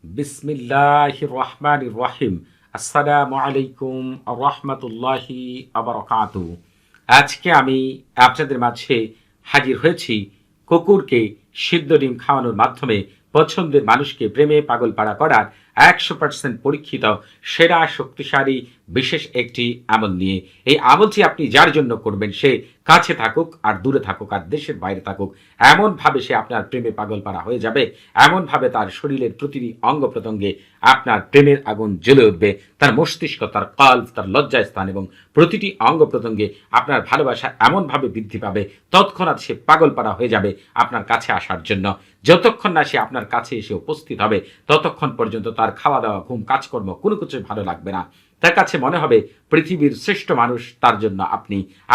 বিসমিল্লাহির রহমানির রহিম। আসসালামু আলাইকুম রহমতুল্লাহি আবরাকাতু। আজকে আমি আপনাদের মাঝে হাজির হয়েছি কুকুরকে সিদ্ধ ডিম খাওয়ানোর মাধ্যমে পছন্দের মানুষকে প্রেমে পাগল পাড়া করার 100% পরীক্ষিত সেরা শক্তিশালী বিশেষ একটি আমল নিয়ে। এই আমলটি আপনি যার জন্য করবেন, সে কাছে থাকুক আর দূরে থাকুক আর দেশের বাইরে থাকুক, এমনভাবে সে আপনার প্রেমে পাগল পাড়া হয়ে যাবে, এমনভাবে তার শরীরের প্রতিটি অঙ্গ প্রত্যঙ্গে আপনার প্রেমের আগুন জ্বলে উঠবে। তার মস্তিষ্ক, তার কল্প, তার লজ্জাস্থান এবং প্রতিটি অঙ্গ প্রত্যঙ্গে আপনার ভালোবাসা এমনভাবে বৃদ্ধি পাবে, তৎক্ষণাৎ সে পাগল পাড়া হয়ে যাবে আপনার কাছে আসার জন্য। যতক্ষণ না সে আপনার কাছে এসে উপস্থিত হবে, ততক্ষণ পর্যন্ত তার খাওয়া দাওয়া, ঘুম, কাজকর্ম কোনো কিছুই ভালো লাগবে না। তার কাছে মনে হবে পৃথিবীর শ্রেষ্ঠ মানুষ তার জন্য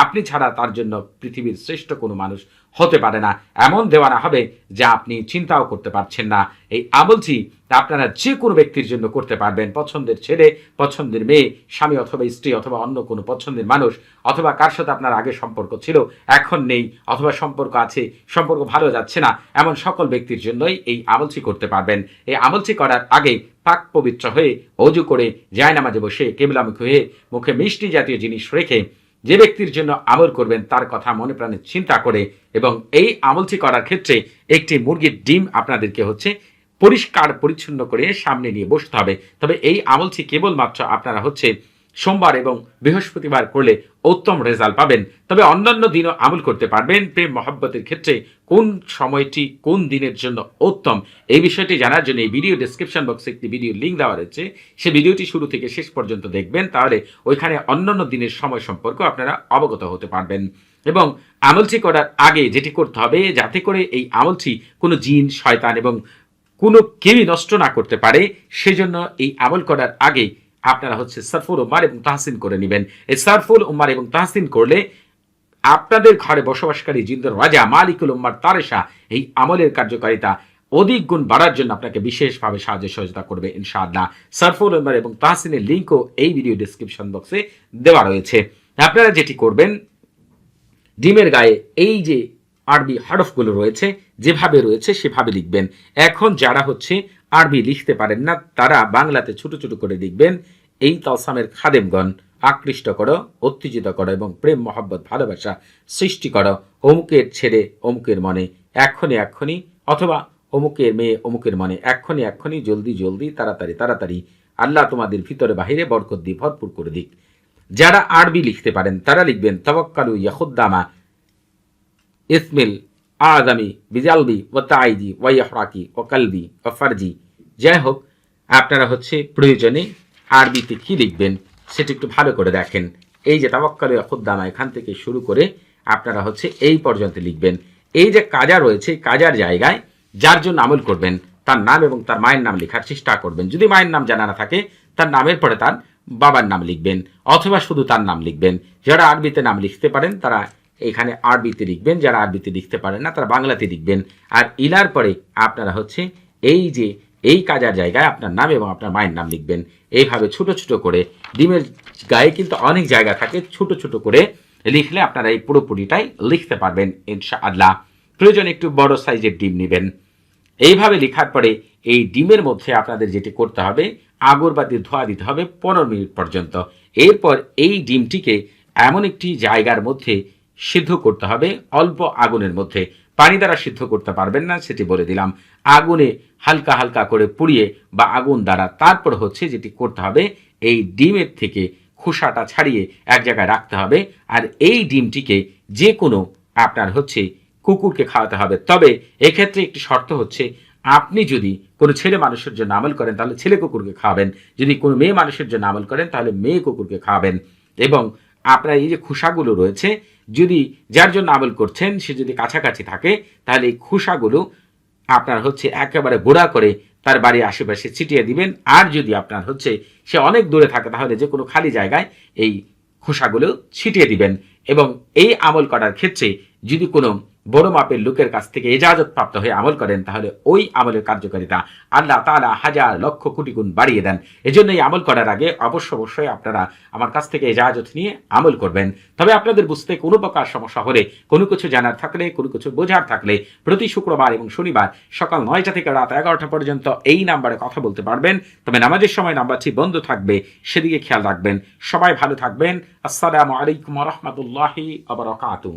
আপনি ছাড়া তার জন্য পৃথিবীর শ্রেষ্ঠ কোনো মানুষ হতে পারে না। এমন দেওয়ানা হবে যা আপনি চিন্তাও করতে পারছেন না। এই আমলটি আপনারা যে কোনো ব্যক্তির জন্য করতে পারবেন। পছন্দের ছেলে, পছন্দের মেয়ে, স্বামী অথবা স্ত্রী অথবা অন্য কোনো পছন্দের মানুষ, অথবা কার সাথে আপনার আগে সম্পর্ক ছিল, এখন নেই, অথবা সম্পর্ক আছে, সম্পর্ক ভালো যাচ্ছে না, এমন সকল ব্যক্তির জন্যই এই আমলটি করতে পারবেন। এই আমলটি করার আগে পাক পবিত্র হয়ে অজু করে জায়নামাজে বসে কেবলামুখী হয়ে মুখে মিষ্টি জাতীয় জিনিস রেখে যে ব্যক্তির জন্য আমল করবেন তার কথা মনে প্রাণে চিন্তা করে, এবং এই আমলটি করার ক্ষেত্রে একটি মুরগির ডিম আপনাদেরকে পরিষ্কার পরিচ্ছন্ন করে সামনে নিয়ে বসতে হবে। তবে এই আমলটি কেবলমাত্র আপনারা সোমবার এবং বৃহস্পতিবার করলে উত্তম রেজাল্ট পাবেন। তবে অন্যান্য দিনও আমল করতে পারবেন। প্রেম মহব্বতের ক্ষেত্রে কোন সময়টি কোন দিনের জন্য উত্তম, এই বিষয়টি জানার জন্য এই ভিডিও ডেসক্রিপশন বক্সে একটি ভিডিও লিঙ্ক দেওয়া রয়েছে। সে ভিডিওটি শুরু থেকে শেষ পর্যন্ত দেখবেন, তাহলে ওইখানে অন্যান্য দিনের সময় সম্পর্ক আপনারা অবগত হতে পারবেন। এবং আমলটি করার আগে যেটি করতে হবে, যাতে করে এই আমলটি কোনো জিন, শয়তান এবং কোনো কেউই নষ্ট না করতে পারে, সেজন্য এই আমল করার আগে আপনারা সারফুল উম্মার এবং তাহসিন করে নেবেন। এই সারফুল উম্মার এবং তাহসিন করলে আপনাদের ঘরে বসবাসকারী জিন্দের রাজা মালিকুল উম্মার তারেশা এই আমলের কার্যকারিতা অধিক গুণ বাড়ার জন্য আপনাকে বিশেষভাবে সাহায্য সহযোগিতা করবে ইনশাআল্লাহ। সারফুল উম্মার এবং তাহসিনের লিঙ্কও এই ভিডিও ডেসক্রিপশন বক্সে দেওয়া রয়েছে। আপনারা যেটি করবেন, ডিমের গায়ে এই যে আরবি হরফগুলো রয়েছে, যেভাবে রয়েছে সেভাবে লিখবেন। এখন যারা আরবি লিখতে পারেন না, তারা বাংলাতে ছোট ছোট করে লিখবেন। এই তালসামের খাদেমগণ, আকৃষ্ট করো, উত্তেজিত করো এবং প্রেম মহব্বত ভালোবাসা সৃষ্টি করো অমুকের ছেলে অমুকের মনে এক্ষণি এক্ষণি, অথবা অমুকের মেয়ে অমুকের মনে এক্ষণি এক্ষণি, জলদি জলদি, তাড়াতাড়ি তাড়াতাড়ি, আল্লাহ তোমাদের ভিতরে বাহিরে বরকত দিয়ে ভরপুর করে দিক। যারা আরবি লিখতে পারেন তারা লিখবেন তাওয়াক্কালু ইয়াখুদ্দামা ইসমিল আযামি বিজালবি ওয়া তাইজি ওয়া ইহরাকি ওয়া কলবি ওয়া ফারজি। যাই হোক, আপনারা প্রয়োজনে আরবিতে কি লিখবেন সেটা একটু ভালো করে দেখেন। এই যে তাওয়াক্কালু ইয়াখুদ্দামা, এখান থেকে শুরু করে আপনারা এই পর্যন্ত লিখবেন। এই যে কাজা রয়েছে, কাজার জায়গায় যার জন্য আমল করবেন তার নাম এবং তার মায়ের নাম লেখার চেষ্টা করবেন। যদি মায়ের নাম জানা না থাকে, তার নামের পরে তার বাবার নাম লিখবেন, অথবা শুধু তার নাম লিখবেন। যারা আরবিতে নাম লিখতে পারেন তারা এখানে আরবিতে লিখবেন, যারা আরবিতে লিখতে পারেন না তারা বাংলাতে লিখবেন। আর ইলার পরে আপনারা এই যে এই কাজার জায়গায় আপনার নাম এবং আপনার মায়ের নাম লিখবেন। এইভাবে ছোট ছোট করে, ডিমের গায়ে কিন্তু অনেক জায়গা থাকে, ছোট ছোট করে লিখলে আপনারা এই পুরোপুরিটাই লিখতে পারবেন ইনশাআল্লাহ। প্রয়োজন একটু বড় সাইজের ডিম নেবেন। এইভাবে লেখার পরে এই ডিমের মধ্যে আপনাদের যেটি করতে হবে, আগরবাতির ধোঁয়া দিতে হবে 15 মিনিট পর্যন্ত। এরপর এই ডিমটিকে এমন একটি জায়গার মধ্যে সিদ্ধ করতে হবে, অল্প আগুনের মধ্যে। পানি দ্বারা সিদ্ধ করতে পারবেন না, সেটি বলে দিলাম। আগুনে হালকা হালকা করে পুড়িয়ে বা আগুন দ্বারা, তারপর যেটি করতে হবে, এই ডিমের থেকে খোসাটা ছাড়িয়ে এক জায়গায় রাখতে হবে। আর এই ডিমটিকে যে কোনো আপনার কুকুরকে খাওয়াতে হবে। তবে এক্ষেত্রে একটি শর্ত আপনি যদি কোনো ছেলে মানুষের জন্য আমল করেন তাহলে ছেলে কুকুরকে খাওয়াবেন, যদি কোনো মেয়ে মানুষের জন্য আমল করেন তাহলে মেয়ে কুকুরকে খাওয়াবেন। এবং আপনার এই যে খোসাগুলো রয়েছে, যদি যার জন্য আমল করছেন সে যদি কাছাকাছি থাকে, তাহলে এই খোসাগুলো আপনার একেবারে গুঁড়া করে তার বাড়ির আশেপাশে ছিটিয়ে দিবেন। আর যদি আপনার সে অনেক দূরে থাকে, তাহলে যে কোনো খালি জায়গায় এই খোসাগুলো ছিটিয়ে দিবেন। এবং এই আমল করার ক্ষেত্রে যদি কোনো বড় মাপের লোকের কাছ থেকে ইজাজত প্রাপ্ত হয়ে আমল করেন, তাহলে ওই আমলের কার্যকারিতা আল্লাহ তাআলা হাজার লক্ষ কোটি গুণ বাড়িয়ে দেন। এজন্য এই আমল করার আগে অবশ্যই আপনারা আমার কাছ থেকে ইজাজত নিয়ে আমল করবেন। তবে আপনাদের বুঝতে কোনো প্রকার সমস্যা হলে, কোনো কিছু জানার থাকলে, কোনো কিছু বোঝার থাকলে প্রতি শুক্রবার এবং শনিবার সকাল ৯টা থেকে রাত ১১টা পর্যন্ত এই নাম্বারে কথা বলতে পারবেন। তবে নামাজের সময় নাম্বারটি বন্ধ থাকবে, সেদিকে খেয়াল রাখবেন। সবাই ভালো থাকবেন। আসসালামু আলাইকুম ওয়া রাহমাতুল্লাহি ওয়া বারাকাতুহু।